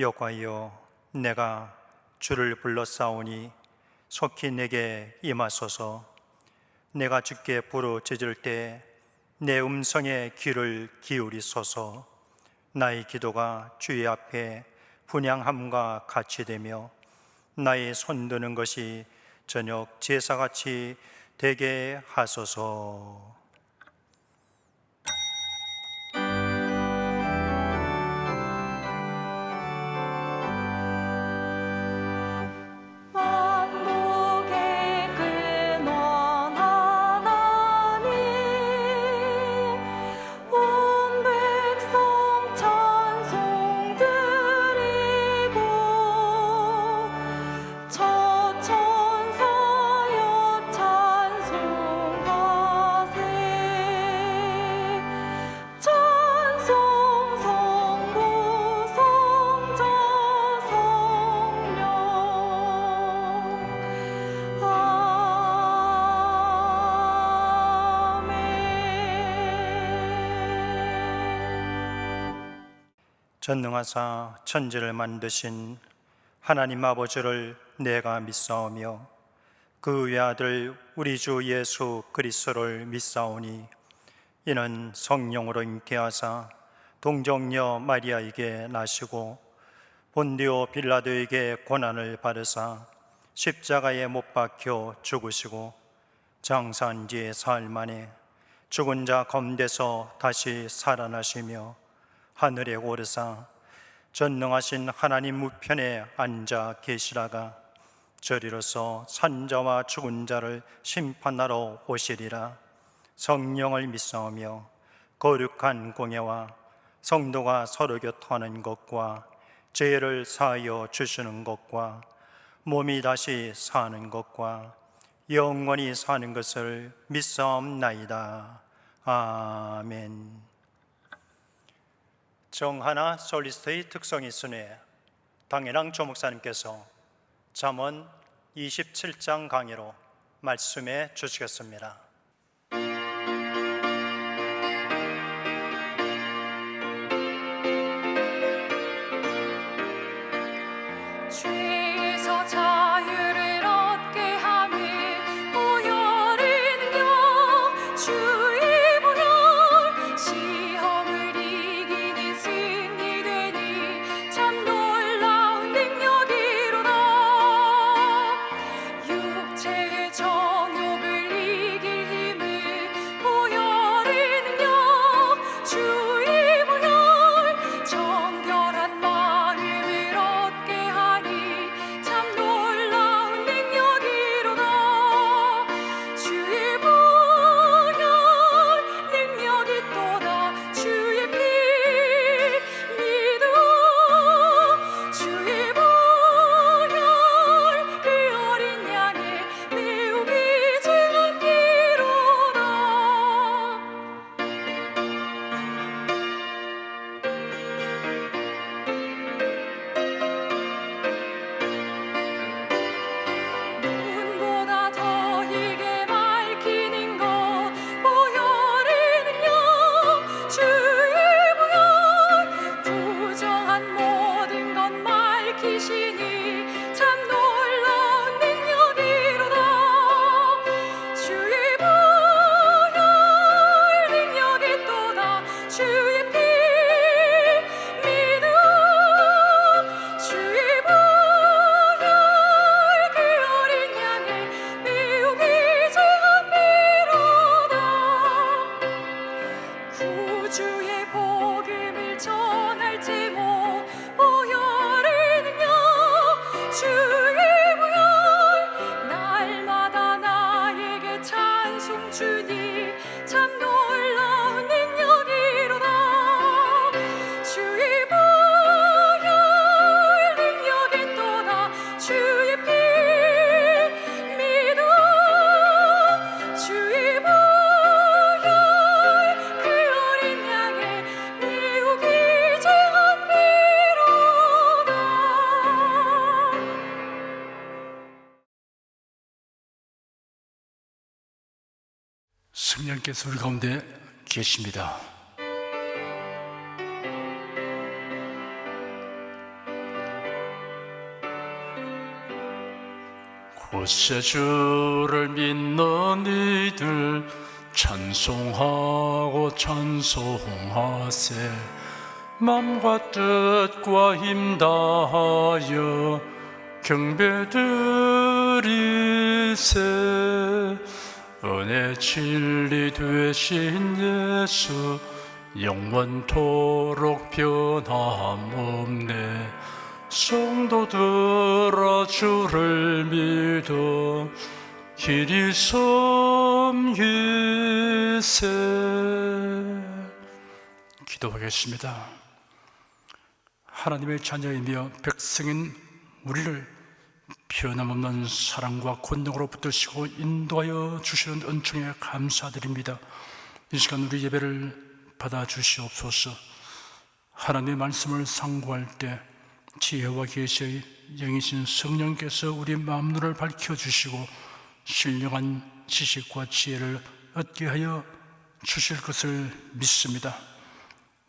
여호와여, 내가 주를 불렀사오니 속히 내게 임하소서. 내가 주께 부르짖을 때 내 음성에 귀를 기울이소서. 나의 기도가 주의 앞에 분향함과 같이 되며 나의 손드는 것이 저녁 제사같이 되게 하소서. 전능하사 천지를 만드신 하나님 아버지를 내가 믿사오며 그 외아들 우리 주 예수 그리스도를 믿사오니 이는 성령으로 잉태하사 동정녀 마리아에게 나시고 본디오 빌라도에게 고난을 받으사 십자가에 못 박혀 죽으시고 장사한 지 사흘 만에 죽은 자 가운데서 다시 살아나시며 하늘에 오르사 전능하신 하나님 우편에 앉아 계시다가 저리로서 산자와 죽은 자를 심판하러 오시리라. 성령을 믿사오며 거룩한 공예와 성도가 서로 교통하는 것과 죄를 사하여 주시는 것과 몸이 다시 사는 것과 영원히 사는 것을 믿사옵나이다. 아멘. 정하나 솔리스트의 특성이 있으니 당회랑 조목사님께서 잠언 27장 강의로 말씀해 주시겠습니다. 죄에서 자유를 얻게 하는 보혈의 능력, 주의 보혈, 시험을 이기는 승리 되니 참 놀라운 능력이로다. 육체의 정욕을 이길 힘은 보혈의 능력, 주의 보혈, 정결한 마음을 얻게 하니 참 놀라운 능력이로다. 주의 보혈 능력이 또다. 주의 피 믿음, 주의 보혈 그 어린 양의 매우 귀중한 피로다. 눈보다 더 이게 밝히는 것, 보혈의 능력, 주의 보혈, 부정한 모든 것 밝히시니 참 놀라운 능력이로다. 주의 보혈 능력이 또다. 주의 피 믿음, 주의 보혈 그 어린 양의 매우 귀중한 피로다. 구주의 복음을 전할 제목, 보혈의 능력, 주의 보혈, 날마다 나에게 찬송 주니 참 놀라운 능력이로다. 주의 보혈 능력이 또다. 주의 피 믿음, 주의 보혈 그 어린 양의 매우 귀중한 피로다. 성령께서 우리 가운데 계십니다. 구세주를 믿는 이들 찬송하고 찬송하세. 맘과 뜻과 힘 다하여 경배드리세. 은혜 진리 되신 예수 영원토록 변함없네. 성도들아 주를 믿어 길이 섬기세. 기도하겠습니다. 하나님의 자녀이며 백성인 우리를 변함없는 사랑과 권능으로 붙드시고 인도하여 주시는 은총에 감사드립니다. 이 시간 우리 예배를 받아주시옵소서. 하나님의 말씀을 상고할 때 지혜와 계시의 영이신 성령께서 우리 마음눈을 밝혀주시고 신령한 지식과 지혜를 얻게 하여 주실 것을 믿습니다.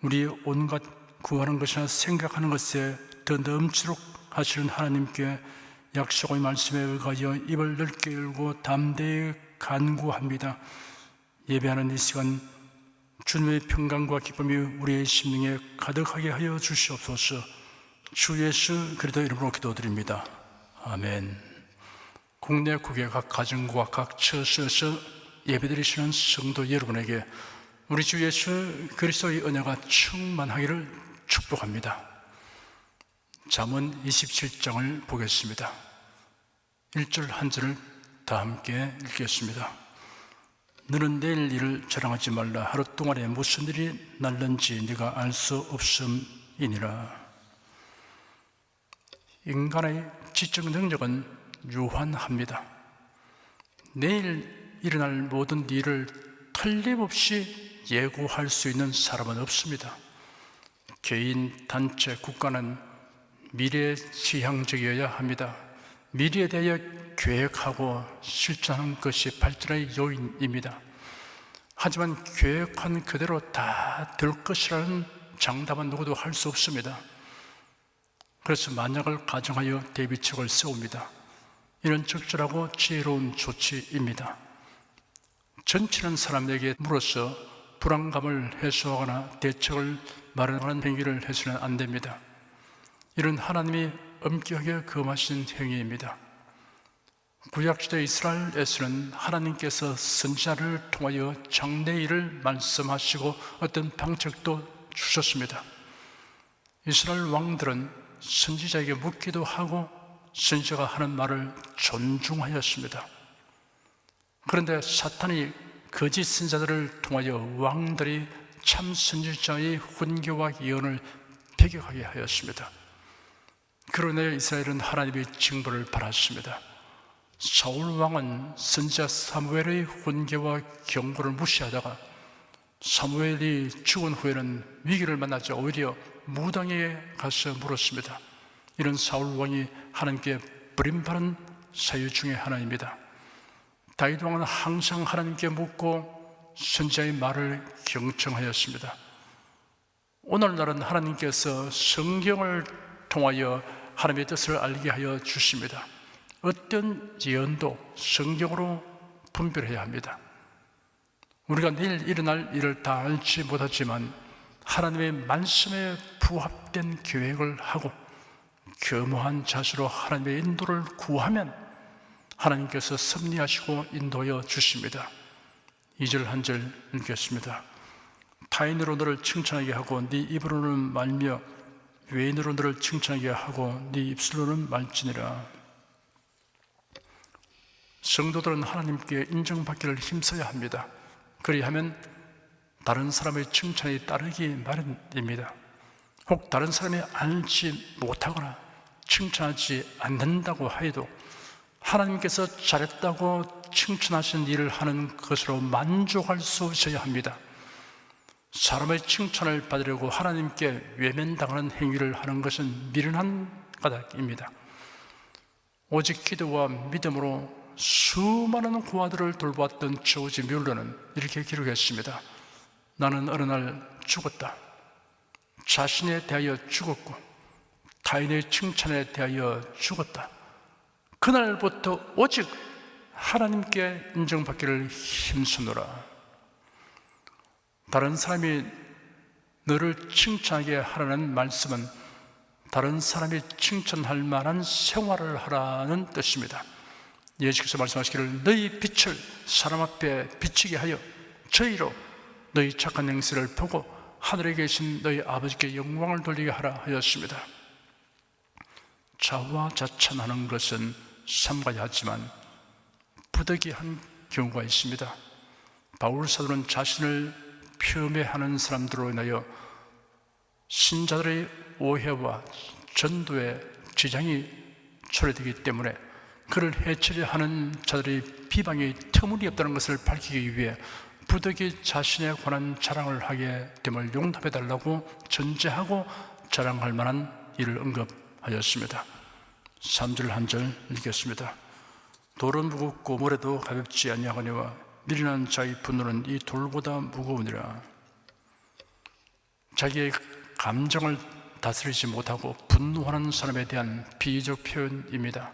우리의 온갖 구하는 것이나 생각하는 것에 더 넘치도록 하시는 하나님께 약속의 말씀에 의하여 입을 넓게 열고 담대히 간구합니다. 예배하는 이 시간 주님의 평강과 기쁨이 우리의 심령에 가득하게 하여 주시옵소서. 주 예수 그리스도 이름으로 기도드립니다. 아멘. 국내 국외 각 가정과 각 처소에서 예배드리시는 성도 여러분에게 우리 주 예수 그리스도의 은혜가 충만하기를 축복합니다. 잠언 27장을 보겠습니다. 1절 한 절을 다 함께 읽겠습니다. 너는 내일 일을 자랑하지 말라. 하루 동안에 무슨 일이 날는지 네가 알 수 없음이니라. 인간의 지적 능력은 유한합니다. 내일 일어날 모든 일을 틀림없이 예고할 수 있는 사람은 없습니다. 개인, 단체, 국가는 미래지향적이어야 합니다. 미래에 대하여 계획하고 실천하는 것이 발전의 요인입니다. 하지만 계획한 그대로 다 될 것이라는 장담은 누구도 할 수 없습니다. 그래서 만약을 가정하여 대비책을 세웁니다. 이는 적절하고 지혜로운 조치입니다. 전치는 사람에게 물어서 불안감을 해소하거나 대책을 마련하는 행위를 해서는 안 됩니다. 이는 하나님이 엄격하게 금하신 행위입니다. 구약시대 이스라엘에서는 하나님께서 선지자를 통하여 장래일을 말씀하시고 어떤 방책도 주셨습니다. 이스라엘 왕들은 선지자에게 묻기도 하고 선지자가 하는 말을 존중하였습니다. 그런데 사탄이 거짓 선지자들을 통하여 왕들이 참 선지자의 훈계와 예언을 배격하게 하였습니다. 그러나 이스라엘은 하나님의 징벌을 받았습니다. 사울 왕은 선지자 사무엘의 훈계와 경고를 무시하다가 사무엘이 죽은 후에는 위기를 만나자 오히려 무당에게 가서 물었습니다. 이런 사울 왕이 하나님께 버림받은 사유 중에 하나입니다. 다윗 왕은 항상 하나님께 묻고 선지자의 말을 경청하였습니다. 오늘날은 하나님께서 성경을 통하여 하나님의 뜻을 알게 하여 주십니다. 어떤 예언도 성경으로 분별해야 합니다. 우리가 내일 일어날 일을 다 알지 못하지만 하나님의 말씀에 부합된 계획을 하고 겸허한 자세로 하나님의 인도를 구하면 하나님께서 섭리하시고 인도하여 주십니다. 2절 한 절 읽겠습니다. 타인으로 너를 칭찬하게 하고 네 입으로는 말며 외인으로 너를 칭찬하게 하고 네 입술로는 말지니라. 성도들은 하나님께 인정받기를 힘써야 합니다. 그리하면 다른 사람의 칭찬이 따르기 마련입니다. 혹 다른 사람이 알지 못하거나 칭찬하지 않는다고 해도 하나님께서 잘했다고 칭찬하신 일을 하는 것으로 만족할 수 있어야 합니다. 사람의 칭찬을 받으려고 하나님께 외면당하는 행위를 하는 것은 미련한 까닭입니다. 오직 기도와 믿음으로 수많은 고아들을 돌보았던 조지 뮬러는 이렇게 기록했습니다. 나는 어느 날 죽었다. 자신에 대하여 죽었고 타인의 칭찬에 대하여 죽었다. 그날부터 오직 하나님께 인정받기를 힘쓰노라. 다른 사람이 너를 칭찬하게 하라는 말씀은 다른 사람이 칭찬할 만한 생활을 하라는 뜻입니다. 예수께서 말씀하시기를 너희 빛을 사람 앞에 비치게 하여 저희로 너희 착한 행실을 보고 하늘에 계신 너희 아버지께 영광을 돌리게 하라 하였습니다. 자화자찬하는 것은 삼가야 하지만 부득이한 경우가 있습니다. 바울 사도는 자신을 폄훼하는 사람들로 인하여 신자들의 오해와 전도에 지장이 초래되기 때문에 그를 해치려 하는 자들의 비방이 터무니없다는 것을 밝히기 위해 부득이 자신에 관한 자랑을 하게 됨을 용납해달라고 전제하고 자랑할 만한 일을 언급하였습니다. 3절 한 절 읽겠습니다. 돌은 무겁고 모래도 가볍지 아니하거니와 미련한 자의 분노는 이 돌보다 무거우니라. 자기의 감정을 다스리지 못하고 분노하는 사람에 대한 비유적 표현입니다.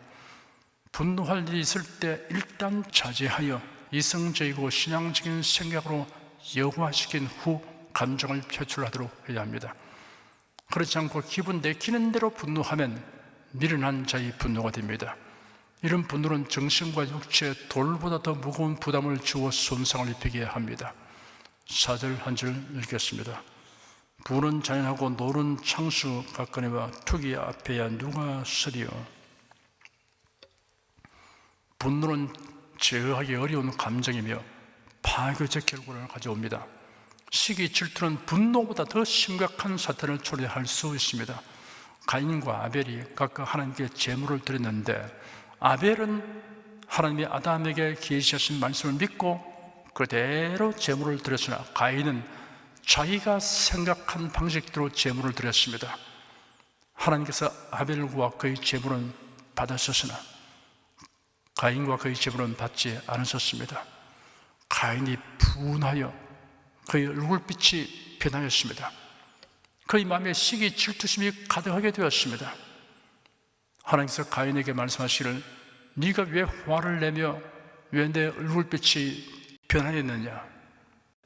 분노할 일이 있을 때 일단 자제하여 이성적이고 신앙적인 생각으로 여과시킨 후 감정을 표출하도록 해야 합니다. 그렇지 않고 기분 내키는 대로 분노하면 미련한 자의 분노가 됩니다. 이런 분노는 정신과 육체에 돌보다 더 무거운 부담을 주어 손상을 입히게 합니다. 4절 한 줄 읽겠습니다. 부는 자연하고 노는 창수 같거니와 투기 앞에야 누가 서리요. 분노는 제어하기 어려운 감정이며 파괴적 결과를 가져옵니다. 시기, 질투는 분노보다 더 심각한 사태를 초래할 수 있습니다. 가인과 아벨이 각각 하나님께 제물을 드렸는데 아벨은 하나님이 아담에게 계시하신 말씀을 믿고 그대로 제물을 드렸으나 가인은 자기가 생각한 방식대로 제물을 드렸습니다. 하나님께서 아벨과 그의 제물은 받으셨으나 가인과 그의 제물은 받지 않으셨습니다. 가인이 분하여 그의 얼굴빛이 변하였습니다. 그의 마음에 시기, 질투심이 가득하게 되었습니다. 하나님께서 가인에게 말씀하시기를 네가 왜 화를 내며 왜 내 얼굴빛이 변하였느냐?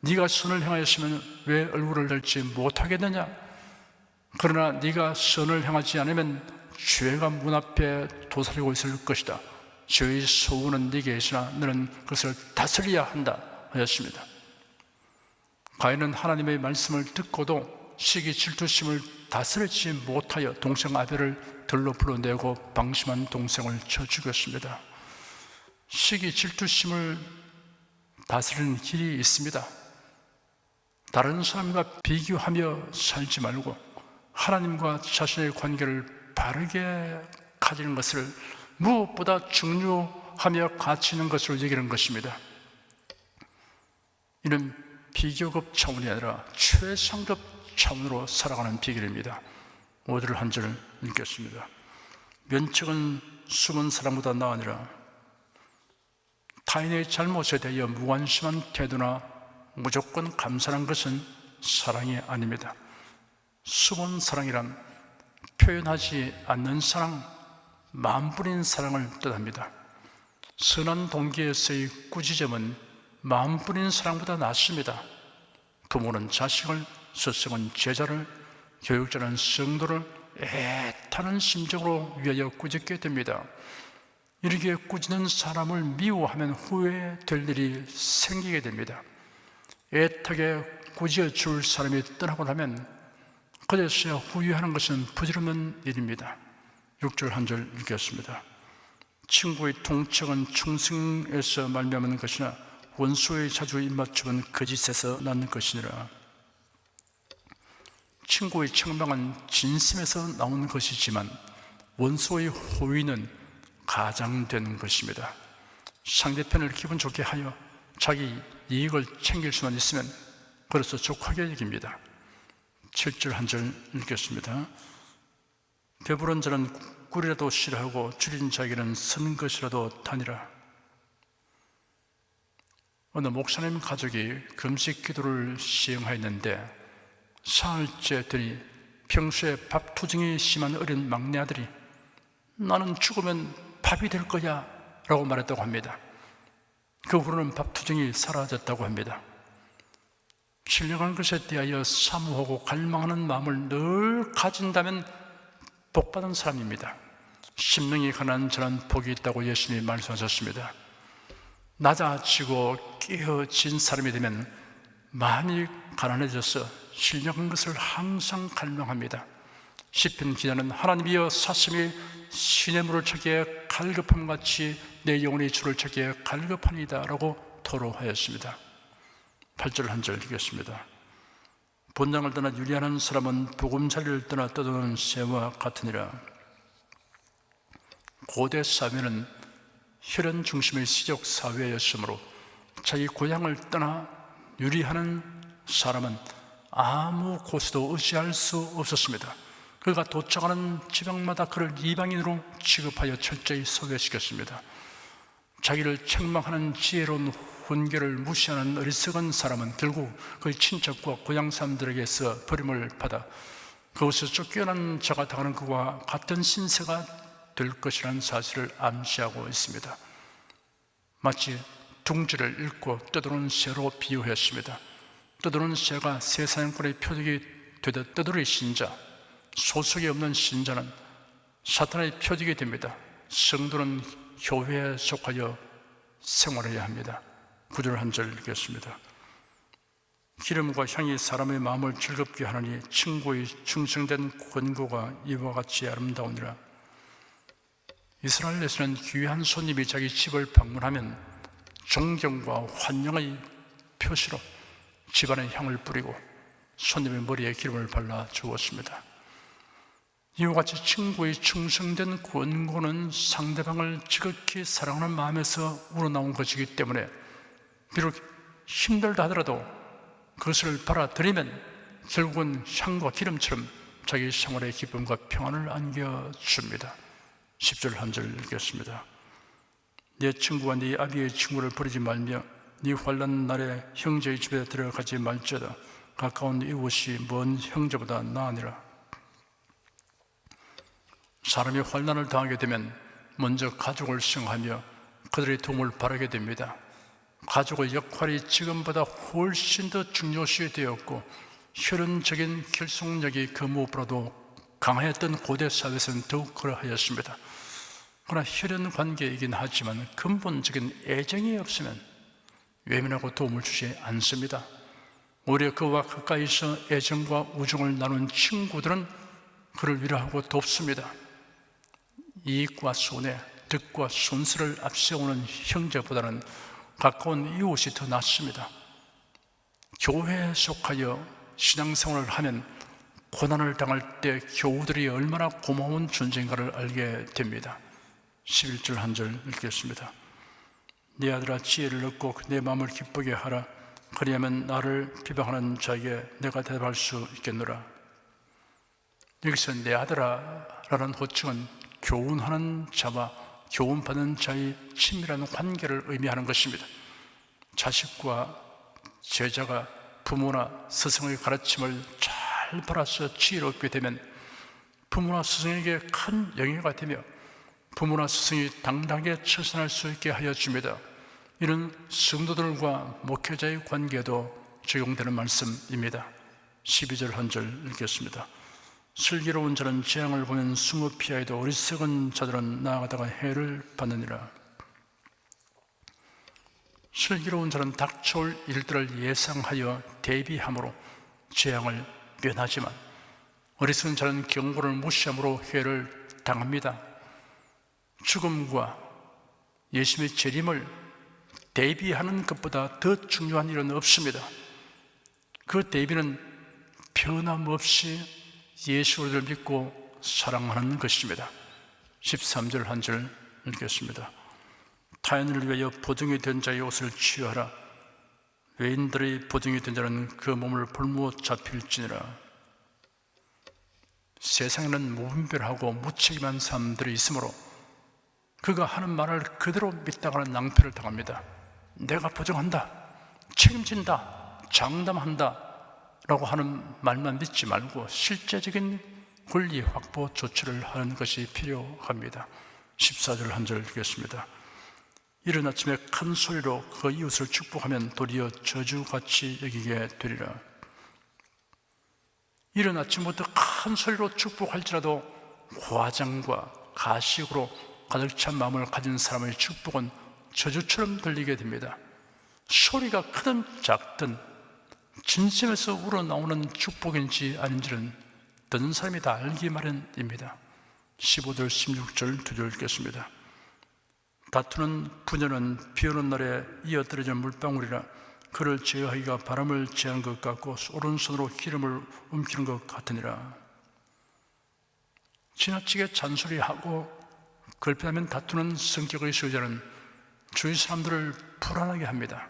네가 선을 행하였으면 왜 얼굴을 들지 못하겠느냐? 그러나 네가 선을 행하지 않으면 죄가 문 앞에 도사리고 있을 것이다. 죄의 소원은 네게 있으나 너는 그것을 다스려야 한다 하였습니다. 가인은 하나님의 말씀을 듣고도 시기, 질투심을 다스리지 못하여 동생 아벨을 들로 불러내고 방심한 동생을 쳐 죽였습니다. 시기, 질투심을 다스리는 길이 있습니다. 다른 사람과 비교하며 살지 말고 하나님과 자신의 관계를 바르게 가지는 것을 무엇보다 중요하며 가치 있는 것으로 여기는 것입니다. 이는 비교급 차원이 아니라 최상급 차원으로 살아가는 비결입니다. 5절 한 절 읽겠습니다. 면책은 숨은 사람보다 나으니라. 타인의 잘못에 대하여 무관심한 태도나 무조건 감사한 것은 사랑이 아닙니다. 숨은 사랑이란 표현하지 않는 사랑, 마음뿐인 사랑을 뜻합니다. 선한 동기에서의 꾸짖음은 마음뿐인 사랑보다 낫습니다. 부모는 자식을, 스승은 제자를, 교육자는 성도를 애타는 심정으로 위하여 꾸짖게 됩니다. 이렇게 꾸짖는 사람을 미워하면 후회될 일이 생기게 됩니다. 애타게 꾸짖어줄 사람이 떠나고 나면 그제서야 후회하는 것은 부질없는 일입니다. 6절 한 절 읽겠습니다. 친구의 통책은 충성에서 말미암은 것이나 원수의 자주 입맞춤은 거짓에서 낳는 것이니라. 친구의 책망은 진심에서 나오는 것이지만 원수의 호의는 가장되는 것입니다. 상대편을 기분 좋게 하여 자기 이익을 챙길 수만 있으면 그래서 족하게 여깁니다. 7절 한 절 읽겠습니다. 배부른 자는 꿀이라도 싫어하고 줄인 자에게는 선 것이라도 다니라. 어느 목사님 가족이 금식 기도를 시행하였는데 사흘째 되니 평소에 밥 투정이 심한 어린 막내 아들이 나는 죽으면 밥이 될 거야 라고 말했다고 합니다. 그 후로는 밥투정이 사라졌다고 합니다. 신령한 것에 대하여 사모하고 갈망하는 마음을 늘 가진다면 복받은 사람입니다. 심령이 가난한 자는 복이 있다고 예수님이 말씀하셨습니다. 낮아지고 깨어진 사람이 되면 많이 가난해져서 신령한 것을 항상 갈망합니다. 시편 기자는 하나님이여 사슴이 시냇물을 찾기에 갈급함같이 내 영혼이 주를 찾기에 갈급하니이다 라고 토로하였습니다. 8절 한 절 읽겠습니다. 본당을 떠나 유리하는 사람은 보금자리를 떠나 떠도는 새와 같으니라. 고대 사회는 혈연 중심의 시족 사회였으므로 자기 고향을 떠나 유리하는 사람은 아무 곳에도 의지할 수 없었습니다. 그가 도착하는 지방마다 그를 이방인으로 취급하여 철저히 소외시켰습니다. 자기를 책망하는 지혜로운 훈계를 무시하는 어리석은 사람은 결국 그의 친척과 고향 사람들에게서 버림을 받아 그곳에서 쫓겨난 자가 당하는 그와 같은 신세가 될 것이라는 사실을 암시하고 있습니다. 마치 둥지를 읽고 떠도는 새로 비유했습니다. 떠도는 새가 세상권의 표적이 되듯 떠돌이 신자, 소속이 없는 신자는 사탄의 표적이 됩니다. 성도는 교회에 속하여 생활해야 합니다. 9절 한 절 읽겠습니다. 기름과 향이 사람의 마음을 즐겁게 하느니 친구의 충성된 권고가 이와 같이 아름다우니라. 이스라엘에서는 귀한 손님이 자기 집을 방문하면 존경과 환영의 표시로 집안에 향을 뿌리고 손님의 머리에 기름을 발라 주었습니다. 이와 같이 친구의 충성된 권고는 상대방을 지극히 사랑하는 마음에서 우러나온 것이기 때문에 비록 힘들다 하더라도 그것을 받아들이면 결국은 향과 기름처럼 자기 생활에 기쁨과 평안을 안겨줍니다. 10절 한 절 읽겠습니다. 네 친구와 네 아비의 친구를 버리지 말며 네 환난 날에 형제의 집에 들어가지 말지어다. 가까운 이웃이 먼 형제보다 나으니라. 사람이 환난을 당하게 되면 먼저 가족을 생각하며 그들의 도움을 바라게 됩니다. 가족의 역할이 지금보다 훨씬 더 중요시 되었고 혈연적인 결속력이 그 무엇보다도 강했던 고대 사회에서는 더욱 그러하였습니다. 그러나 혈연 관계이긴 하지만 근본적인 애정이 없으면 외면하고 도움을 주지 않습니다. 오히려 그와 가까이서 애정과 우정을 나눈 친구들은 그를 위로하고 돕습니다. 이익과 손해, 득과 손실을 앞세우는 형제보다는 가까운 이웃이 더 낫습니다. 교회에 속하여 신앙생활을 하면 고난을 당할 때 교우들이 얼마나 고마운 존재인가를 알게 됩니다. 11절 한 절 읽겠습니다. 네 아들아 지혜를 얻고 내 마음을 기쁘게 하라. 그리하면 나를 비방하는 자에게 내가 대답할 수 있겠노라. 여기서 내 아들아 라는 호칭은 교훈하는 자와 교훈받는 자의 친밀한 관계를 의미하는 것입니다. 자식과 제자가 부모나 스승의 가르침을 잘 받아서 지혜를 얻게 되면 부모나 스승에게 큰 영예가 되며 부모나 스승이 당당하게 처신할 수 있게 하여 줍니다. 이는 성도들과 목회자의 관계도 적용되는 말씀입니다. 12절 한 절 읽겠습니다. 슬기로운 자는 재앙을 보면 숨어 피하여도 어리석은 자들은 나아가다가 해를 받느니라. 슬기로운 자는 닥쳐올 일들을 예상하여 대비함으로 재앙을 면하지만 어리석은 자는 경고를 무시함으로 해를 당합니다. 죽음과 예수님의 재림을 대비하는 것보다 더 중요한 일은 없습니다. 그 대비는 변함없이 예수를 믿고 사랑하는 것입니다. 13절 한 절 읽겠습니다. 타인을 위하여 보증이 된 자의 옷을 취하라. 외인들의 보증이 된 자는 그 몸을 볼모 잡힐지니라. 세상에는 무분별하고 무책임한 사람들이 있으므로 그가 하는 말을 그대로 믿다가는 낭패를 당합니다. 내가 보증한다, 책임진다, 장담한다 라고 하는 말만 믿지 말고 실제적인 권리 확보 조치를 하는 것이 필요합니다. 14절 한 절 읽겠습니다. 이른 아침에 큰 소리로 그 이웃을 축복하면 도리어 저주같이 여기게 되리라. 이른 아침부터 큰 소리로 축복할지라도 과장과 가식으로 가득 찬 마음을 가진 사람의 축복은 저주처럼 들리게 됩니다. 소리가 크든 작든 진심에서 우러나오는 축복인지 아닌지는 듣는 사람이 다 알기 마련입니다. 15절 16절 두 절 읽겠습니다. 다투는 부녀는 비 오는 날에 이어떨어진 물방울이라 그를 제어하기가 바람을 제한 것 같고 오른손으로 기름을 움키는 것 같으니라. 지나치게 잔소리하고 걸핏하면 다투는 성격의 소유자는 주위 사람들을 불안하게 합니다.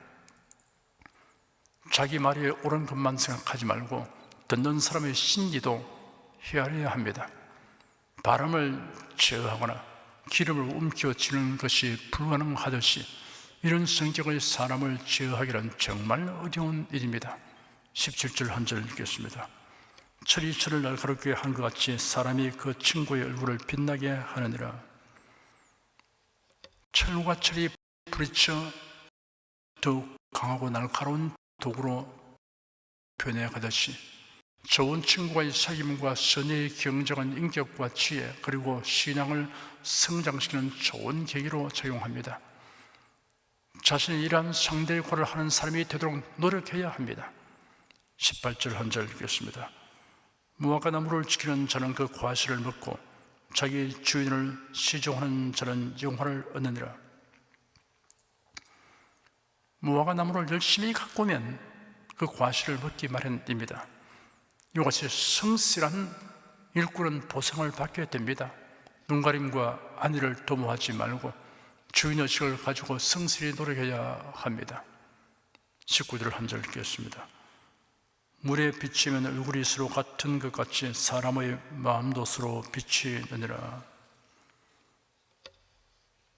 자기 말이 옳은 것만 생각하지 말고 듣는 사람의 심리도 헤아려야 합니다. 바람을 제어하거나 기름을 움켜쥐는 것이 불가능하듯이 이런 성격의 사람을 제어하기란 정말 어려운 일입니다. 17절 한 절 읽겠습니다. 철이 철을 날카롭게 한 것 같이 사람이 그 친구의 얼굴을 빛나게 하느니라. 철과 철이 부딪혀 더욱 강하고 날카로운 도구로 변해가듯이 좋은 친구와의 사귐과 선의의 경쟁은 인격과 지혜 그리고 신앙을 성장시키는 좋은 계기로 작용합니다. 자신이 이러한 상대의 꼴을 하는 사람이 되도록 노력해야 합니다. 18절 한 절 읽겠습니다. 무화과 나무를 지키는 자는 그 과실을 먹고 자기 주인을 시종하는 자는 영화를 얻느니라. 무화과 나무를 열심히 가꾸면 그 과실을 먹기 마련입니다. 이것이 성실한 일꾼은 보상을 받게 됩니다. 눈가림과 안위를 도모하지 말고 주인의식을 가지고 성실히 노력해야 합니다. 19절 한 절 읽겠습니다. 물에 비치면 얼굴이 서로 같은 것 같이 사람의 마음도 서로 비치느니라.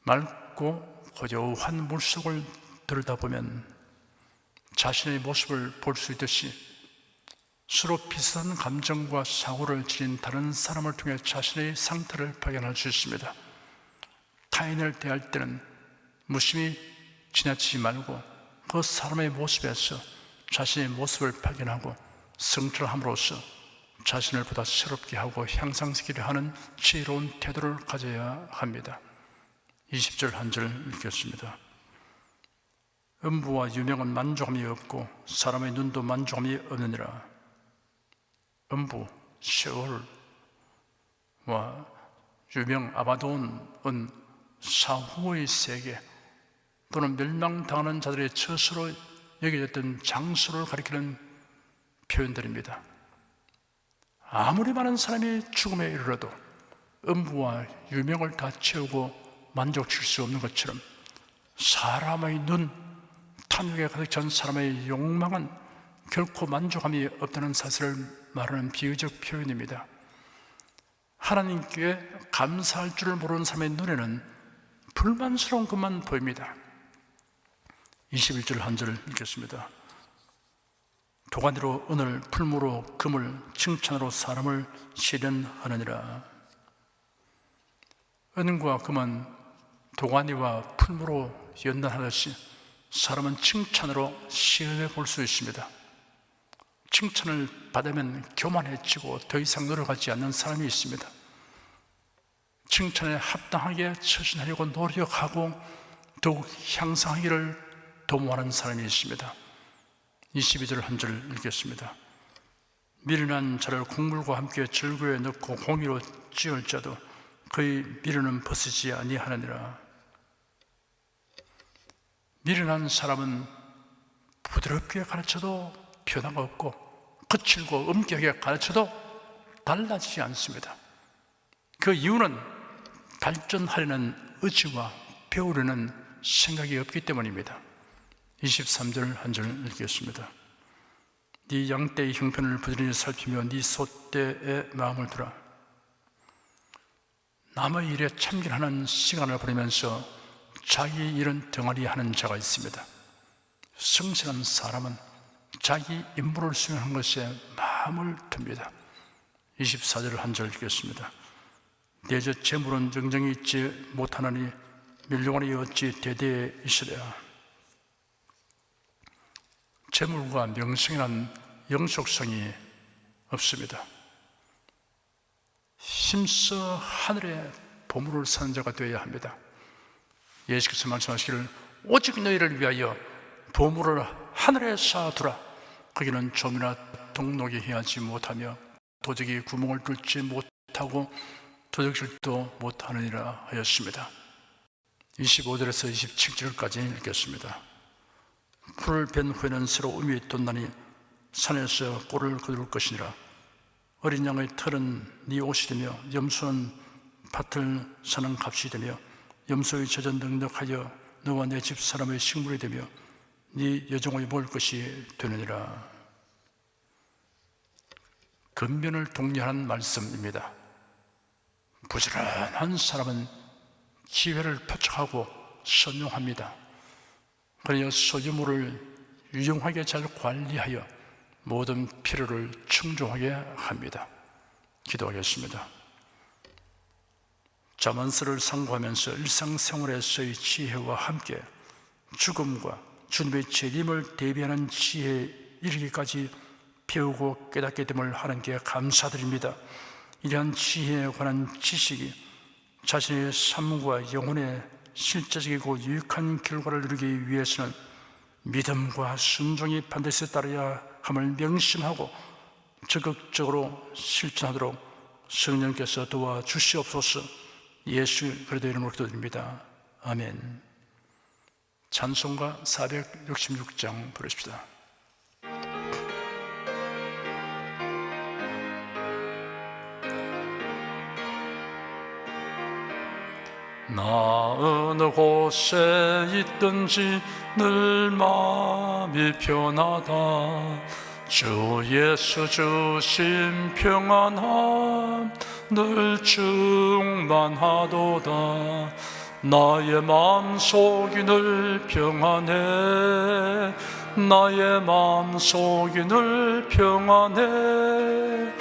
맑고 고요한 물속을 들여다보면 자신의 모습을 볼 수 있듯이 서로 비슷한 감정과 사고를 지닌 다른 사람을 통해 자신의 상태를 발견할 수 있습니다. 타인을 대할 때는 무심히 지나치지 말고 그 사람의 모습에서 자신의 모습을 발견하고 성찰함으로써 자신을 보다 새롭게 하고 향상시키려 하는 지혜로운 태도를 가져야 합니다. 20절 한 절 읽겠습니다. 음부와 유명은 만족함이 없고 사람의 눈도 만족함이 없느니라. 음부, 세월과 유명, 아바돈은 사후의 세계 또는 멸망당하는 자들의 처소로 여겨졌던 장소를 가리키는 표현들입니다. 아무리 많은 사람이 죽음에 이르러도 음부와 유명을 다 채우고 만족칠 수 없는 것처럼 사람의 눈, 탐욕에 가득 찬 사람의 욕망은 결코 만족함이 없다는 사실을 말하는 비유적 표현입니다. 하나님께 감사할 줄을 모르는 사람의 눈에는 불만스러운 것만 보입니다. 21절 한 절 읽겠습니다. 도가니로 은을, 풀무로 금을, 칭찬으로 사람을 시련하느니라. 은과 금은 도가니와 풀무로 연단하듯이 사람은 칭찬으로 시험해 볼 수 있습니다. 칭찬을 받으면 교만해지고 더 이상 노력하지 않는 사람이 있습니다. 칭찬에 합당하게 처신하려고 노력하고 더욱 향상하기를 도모하는 사람이 있습니다. 22절 한 절 읽겠습니다. 미련한 자를 곡물과 함께 절구에 넣고 공의로 찌을 자도 그의 미련은 벗어지지 아니하느니라. 미련한 사람은 부드럽게 가르쳐도 변화가 없고 거칠고 엄격하게 가르쳐도 달라지지 않습니다. 그 이유는 발전하려는 의지와 배우려는 생각이 없기 때문입니다. 23절 한 절 읽겠습니다. 네 양떼의 형편을 부지런히 살피며 네 소떼의 마음을 두라. 남의 일에 참견하는 시간을 보내면서 자기 일은 덩어리 하는 자가 있습니다. 성실한 사람은 자기 임무를 수행하는 것에 마음을 둡니다. 24절 한 절 읽겠습니다. 대저 재물은 정정이 있지 못하느니 멸류관이 어찌 대대에 있으랴. 재물과 명성이란 영속성이 없습니다. 힘써 하늘의 보물을 사는 자가 되어야 합니다. 예수께서 말씀하시기를 오직 너희를 위하여 보물을 하늘에 쌓아두라. 거기는 좀이나 동록이 해하지 못하며 도적이 구멍을 뚫지 못하고 도적질도 못하느니라 하였습니다. 25절에서 27절까지 읽겠습니다. 풀을 벤 후에는 새로 음이 돋나니 산에서 꼴을 거둘 것이니라. 어린 양의 털은 네 옷이 되며 염소는 밭을 사는 값이 되며 염소의 젖은 넉넉하여 너와 내 집 사람의 식물이 되며 네 여종의 먹을 것이 되느니라. 근면을 독려하는 말씀입니다. 부지런한 사람은 기회를 포착하고 선용합니다. 그래야 소유물을 유용하게 잘 관리하여 모든 필요를 충족하게 합니다. 기도하겠습니다. 자만스를 상고하면서 일상생활에서의 지혜와 함께 죽음과 주님의 재림을 대비하는 지혜에 이르기까지 배우고 깨닫게 됨을 하나님께 감사드립니다. 이러한 지혜에 관한 지식이 자신의 삶과 영혼의 실제적이고 유익한 결과를 이루기 위해서는 믿음과 순종이 반드시 따라야 함을 명심하고 적극적으로 실천하도록 성령께서 도와주시옵소서. 예수 그리스도의 이름으로 기도드립니다. 아멘. 찬송가 466장 부르십시다. 나 어느 곳에 있든지 늘 마음이 편하다. 주 예수 주신 평안함 늘 충만하도다. 나의 마음속이 늘 평안해. 나의 마음속이 늘 평안해.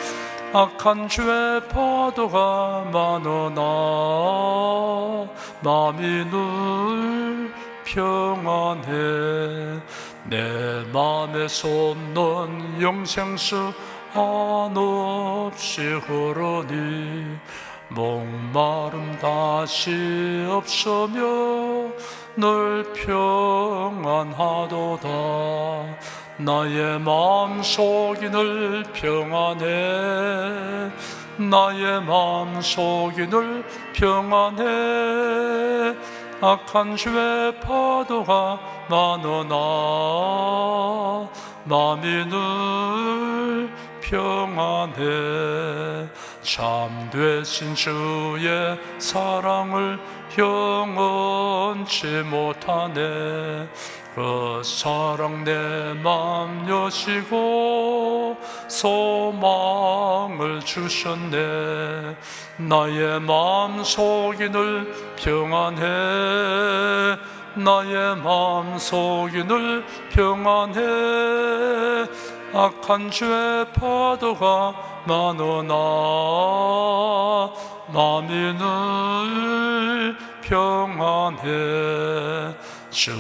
악한 죄의 파도가 많으나 마음이 늘 평안해. 내 맘에 솟는 영생수 한없이 흐르니 목마름 다시 없으며 늘 평안하도다. 나의 마음속이 늘 평안해. 나의 마음속이 늘 평안해. 악한 죄의 파도가 많으나 마음이 늘 평안해. 참되신 주의 사랑을 영원치 못하네. 그 사랑 내 맘 여시고 소망을 주셨네. 나의 마음속이 늘 평안해. 나의 마음속이 늘 평안해. 악한 죄의 파도가 많으나 마음이 늘 평안해. 주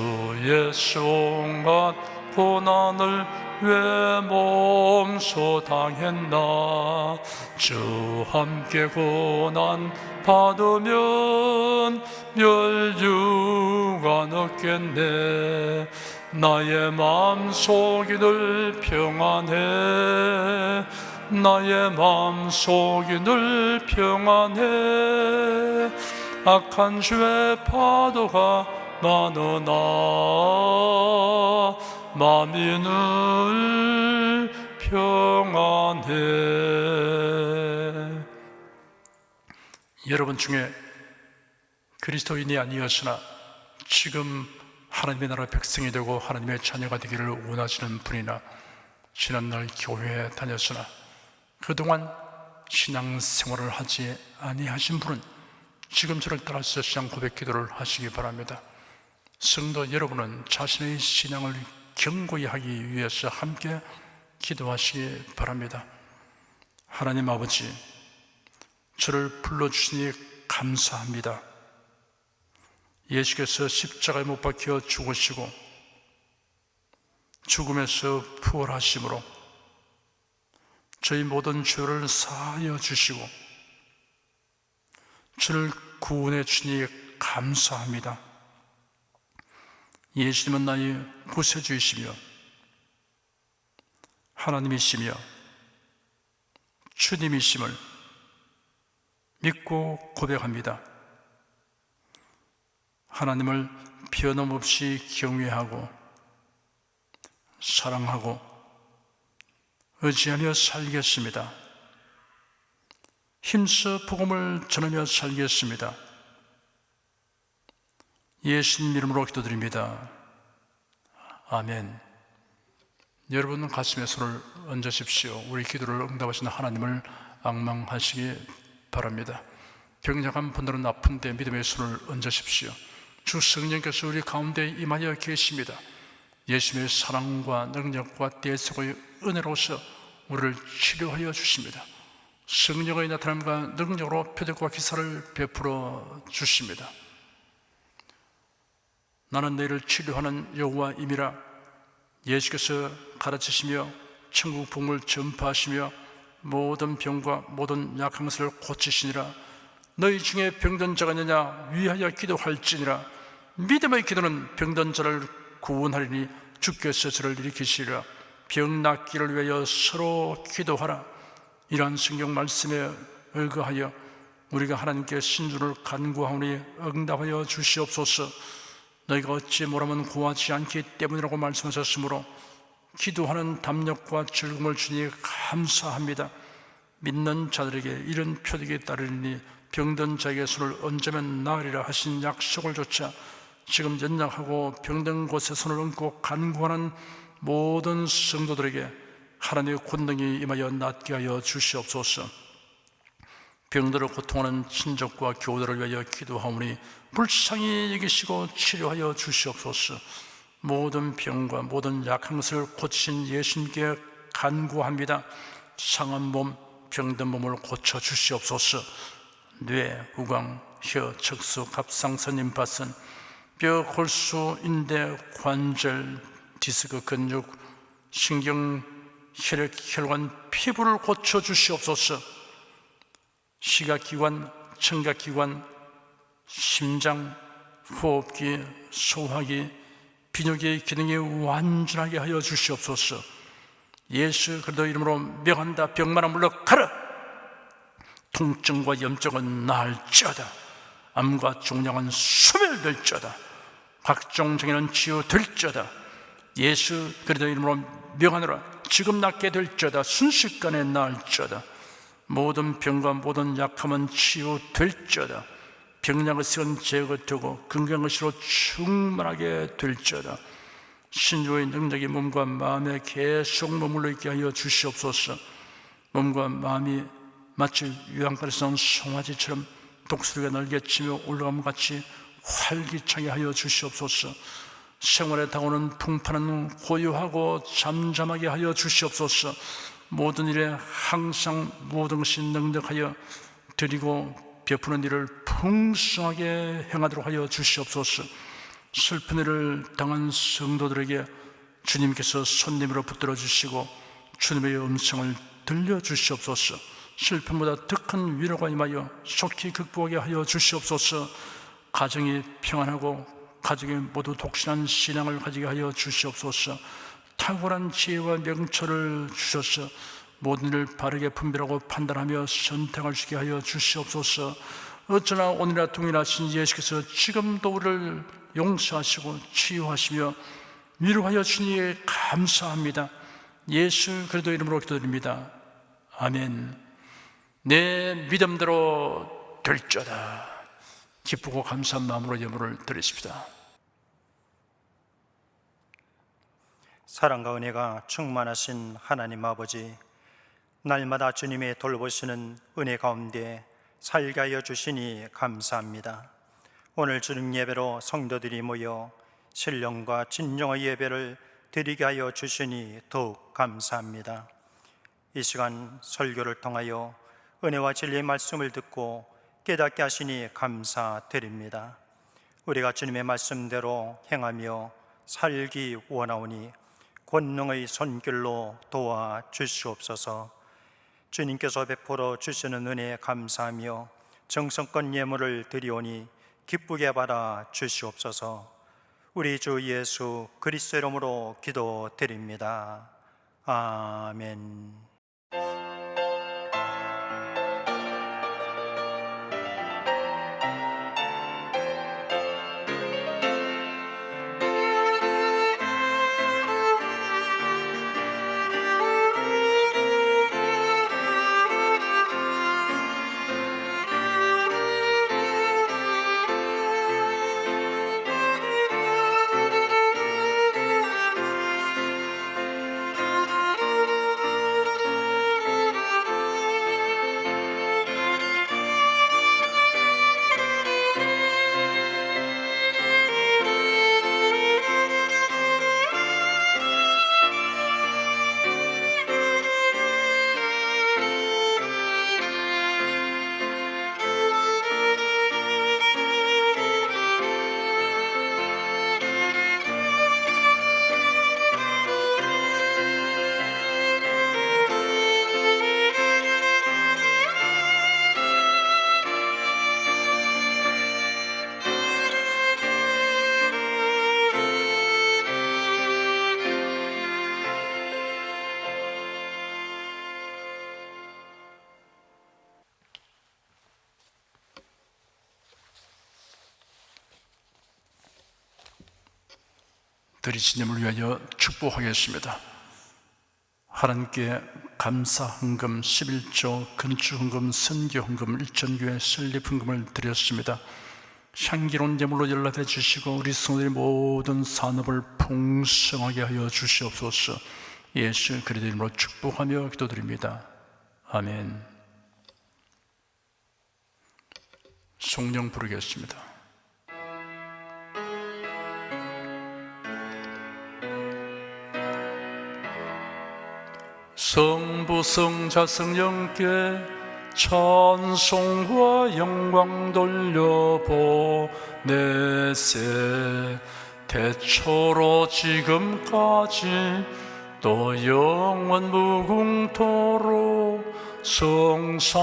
예수 온갖 고난을 왜 몸소 당했나. 주 함께 고난 받으면 멸류관 얻겠네. 나의 마음속이 늘 평안해. 나의 마음속이 늘 평안해. 악한 죄의 파도가 많으나 마음이 늘 평안해. 여러분 중에 그리스도인이 아니었으나 지금 하나님의 나라 백성이 되고 하나님의 자녀가 되기를 원하시는 분이나 지난날 교회에 다녔으나 그동안 신앙생활을 하지 아니하신 분은 지금 저를 따라서 신앙 고백 기도를 하시기 바랍니다. 성도 여러분은 자신의 신앙을 견고히 하기 위해서 함께 기도하시기 바랍니다. 하나님 아버지, 저를 불러주시니 감사합니다. 예수께서 십자가에 못 박혀 죽으시고 죽음에서 부활하심으로 저희 모든 죄를 사하여 주시고 저를 구원해 주니 감사합니다. 예수님은 나의 구세주이시며 하나님이시며 주님이심을 믿고 고백합니다. 하나님을 변함없이 경외하고 사랑하고 의지하며 살겠습니다. 힘써 복음을 전하며 살겠습니다. 예수님 이름으로 기도드립니다. 아멘. 여러분 가슴에 손을 얹으십시오. 우리 기도를 응답하시는 하나님을 앙망하시기 바랍니다. 병약한 분들은 아픈 데 믿음의 손을 얹으십시오. 주 성령께서 우리 가운데 임하여 계십니다. 예수님의 사랑과 능력과 대속의 은혜로서 우리를 치료하여 주십니다. 성령의 나타남과 능력으로 표적과 기사를 베풀어 주십니다. 나는 너희를 치료하는 여호와임이라. 예수께서 가르치시며 천국 복음을 전파하시며 모든 병과 모든 약한 것을 고치시니라. 너희 중에 병든 자가 있느냐 위하여 기도할지니라. 믿음의 기도는 병든 자를 구원하리니 주께서 저를 일으키시리라. 병 낫기를 위하여 서로 기도하라. 이러한 성경 말씀에 의거하여 우리가 하나님께 신주를 간구하오니 응답하여 주시옵소서. 너희가 어찌 뭐라면 구하지 않기 때문이라고 말씀하셨으므로 기도하는 담력과 즐거움을 주니 감사합니다. 믿는 자들에게 이런 표적이 따르니 병든 자에게 손을 얹으면 나으리라 하신 약속을 조차 지금 연약하고 병든 곳에 손을 얹고 간구하는 모든 성도들에게 하나님의 권능이 임하여 낫게 하여 주시옵소서. 병들어 고통하는 친족과 교우들을 위하여 기도하오니 불쌍히 여기시고 치료하여 주시옵소서. 모든 병과 모든 약한 것을 고치신 예수님께 간구합니다. 상한 몸, 병든 몸을 고쳐 주시옵소서. 뇌, 우광, 혀, 척수, 갑상선, 임파선, 뼈, 골수, 인대, 관절, 디스크, 근육, 신경, 혈액, 혈관, 피부를 고쳐 주시옵소서. 시각기관, 청각기관, 심장, 호흡기, 소화기, 비뇨기의 기능이 완전하게 하여 주시옵소서. 예수 그리스도 이름으로 명한다. 병마라 물러가라. 통증과 염증은 나을지어다. 암과 종양은 소멸될지어다. 각종 장애는 치유될지어다. 예수 그리스도 이름으로 명하노라. 지금 낫게 될지어다. 순식간에 나을지어다. 모든 병과 모든 약함은 치유될지어다. 병약의식은 제거되고 건강의식으로 충만하게 될지어다. 신주의 능력이 몸과 마음에 계속 머물러 있게 하여 주시옵소서. 몸과 마음이 마치 유황가에서 나온 송아지처럼 독수리가 날개치며 올라감과 같이 활기차게 하여 주시옵소서. 생활에 다가오는 풍파는 고요하고 잠잠하게 하여 주시옵소서. 모든 일에 항상 모든 것이 능력하여 드리고 베푸는 일을 풍성하게 행하도록 하여 주시옵소서. 슬픈 일을 당한 성도들에게 주님께서 손님으로 붙들어 주시고 주님의 음성을 들려주시옵소서. 슬픔보다 더 큰 위로가 임하여 속히 극복하게 하여 주시옵소서. 가정이 평안하고 가정이 모두 독신한 신앙을 가지게 하여 주시옵소서. 탁월한 지혜와 명철을 주셔서 모든 일을 바르게 분별하고 판단하며 선택할 수 있게 하여 주시옵소서. 어쩌나 오늘이나 동일하신 예수께서 지금도 우리를 용서하시고 치유하시며 위로하여 주니 감사합니다. 예수 그리스도 이름으로 기도드립니다. 아멘. 내 믿음대로 될지어다. 기쁘고 감사한 마음으로 예물을 드리십시다. 사랑과 은혜가 충만하신 하나님 아버지, 날마다 주님의 돌보시는 은혜 가운데 살게 하여 주시니 감사합니다. 오늘 주님 예배로 성도들이 모여 신령과 진정의 예배를 드리게 하여 주시니 더욱 감사합니다. 이 시간 설교를 통하여 은혜와 진리의 말씀을 듣고 깨닫게 하시니 감사드립니다. 우리가 주님의 말씀대로 행하며 살기 원하오니 권능의 손길로 도와주시옵소서. 주님께서 베풀어 주시는 은혜에 감사하며 정성껏 예물을 드리오니 기쁘게 받아 주시옵소서. 우리 주 예수 그리스도 이름으로 기도드립니다. 아멘. 드리신 예물을 위하여 축복하겠습니다. 하나님께 감사 헌금 11조, 건축 헌금, 선교 헌금, 일전교회 설립 헌금을 드렸습니다. 향기로운 예물로 연락해 주시고 우리 성도의 모든 산업을 풍성하게 하여 주시옵소서. 예수 그리스도 이름으로 축복하며 기도드립니다. 아멘. 성령 부르겠습니다. 성부 성자 성령께 찬송과 영광 돌려보내세. 태초로 지금까지 또 영원 무궁토록 성삼위께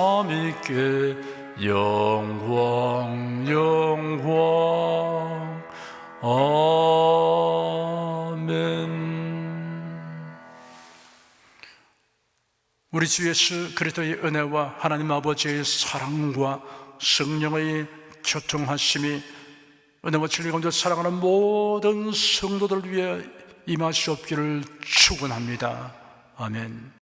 영광 영광. 아멘. 우리 주 예수 그리스도의 은혜와 하나님 아버지의 사랑과 성령의 교통하심이 은혜와 진리 가운데 살아가는 모든 성도들 위해 임하시옵기를 축원합니다. 아멘.